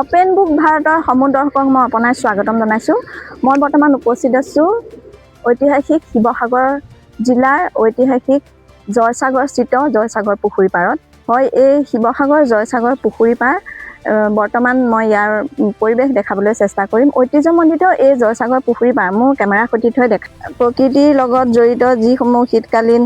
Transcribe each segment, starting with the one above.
Open book ভাৰতৰ সমূহ দৰ্শকক মই আপোনাৰ স্বাগতম জনাইছোঁ। মই বৰ্তমান উপস্থিত আছোঁ ঐতিহাসিক শিৱসাগৰ জিলাৰ ঐতিহাসিক জয়সাগৰস্থিত জয়সাগৰ পুখুৰী পাৰত। হয়, এই শিৱসাগৰ জয়সাগৰ পুখুৰী পাৰ বৰ্তমান মই ইয়াৰ পৰিৱেশ দেখাবলৈ চেষ্টা কৰিম। ঐতিহ্যমণ্ডিত এই জয়সাগৰ পুখুৰী পাৰ মোৰ কেমেৰা সতীত হৈ দেখা প্ৰকৃতিৰ লগত জড়িত যিসমূহ শীতকালীন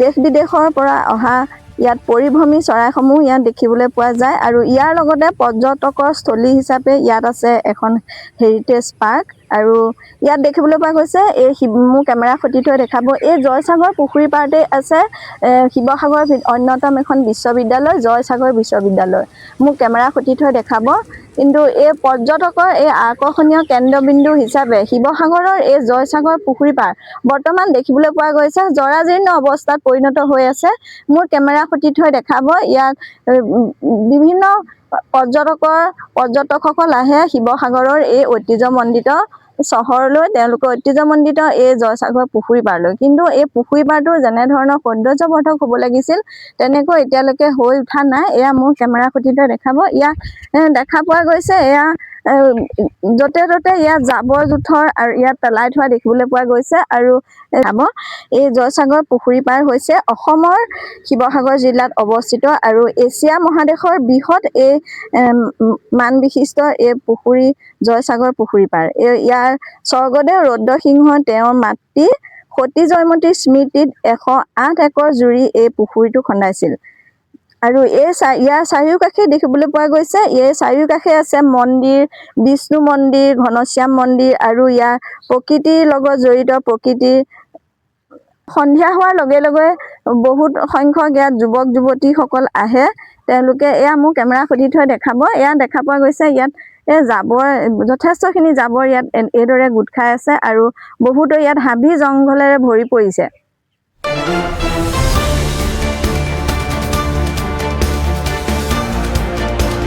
দেশ বিদেশৰ পৰা অহা ইয়াত পৰিভ্ৰমী চৰাইসমূহ ইয়াত দেখিবলৈ পোৱা যায় আৰু ইয়াৰ লগতে পৰ্যটকৰ স্থলী হিচাপে ইয়াত আছে এখন হেৰিটেজ পাৰ্ক আৰু ইয়াত দেখিবলৈ পোৱা গৈছে মোৰ কেমেৰা সতীত হৈ দেখাব এই জয়সাগৰ পুখুৰী পাৰতে আছে শিৱসাগৰ অন্যতম এখন বিশ্ববিদ্যালয় জয়সাগৰ বিশ্ববিদ্যালয়। মোক কেমেৰা সতীত হৈ দেখাব। কিন্তু এই পৰ্যটকৰ এই আকৰ্ষণীয় কেন্দ্ৰবিন্দু হিচাপে শিৱসাগৰৰ এই জয়সাগৰ পুখুৰী পাৰ বৰ্তমান দেখিবলৈ পোৱা গৈছে জৰাজীৰ্ণ অৱস্থাত পৰিণত হৈ আছে। মোৰ কেমেৰা সতীত হৈ দেখাব ইয়াত বিভিন্ন পৰ্যটকসকল আহে শিৱসাগৰৰ এই ঐতিহ্যমণ্ডিত চহৰলৈ, তেওঁলোকে ঐতিহ্যমণ্ডিত এই জয়সাগৰ পুখুৰী পাৰলৈ। কিন্তু এই পুখুৰী পাৰটো যেনেধৰণৰ সৌন্দৰ্যবৰ্ধক হ'ব লাগিছিল তেনেকৈ এতিয়ালৈকে হৈ উঠা নাই। এয়া মোৰ কেমেৰা সতীত দেখাব। ইয়াত দেখা পোৱা গৈছে এয়া য'তে ত'তে ইয়াত জাবৰ জোথৰ আৰু ইয়াত পেলাই থোৱা দেখিবলৈ পোৱা গৈছে আৰু এই জয়সাগৰ পুখুৰী পাৰ হৈছে অসমৰ শিৱসাগৰ জিলাত অৱস্থিত আৰু এছিয়া মহাদেশৰ বৃহৎ এই মান বিশিষ্ট এই পুখুৰী জয়সাগৰ পুখুৰী পাৰ। ইয়াৰ স্বৰ্গদেউ ৰুদ্ৰসিংহ তেওঁৰ মাতৃ সতী জয়মতীৰ স্মৃতিত 108 একৰ জুৰি এই পুখুৰীটো খন্দাইছিল আৰু ইয়াৰ চাৰিওকাষে দেখিবলৈ পোৱা গৈছে এই চাৰিওকাষে আছে মন্দিৰ, বিষ্ণু মন্দিৰ, ঘনশ্যাম মন্দিৰ আৰু ইয়াৰ প্ৰকৃতিৰ লগত জড়িত প্ৰকৃতিৰ সন্ধিয়া হোৱাৰ লগে লগে বহুত সংখ্যক ইয়াত যুৱক যুৱতীসকল আহে। তেওঁলোকে এয়া মোৰ কেমেৰা সতীত হৈ দেখাব। এয়া দেখা পোৱা গৈছে ইয়াত জাবৰ যথেষ্টখিনি জাবৰ ইয়াত এইদৰে গোট খাই আছে আৰু বহুতো ইয়াত হাবি জংঘলেৰে ভৰি পৰিছে।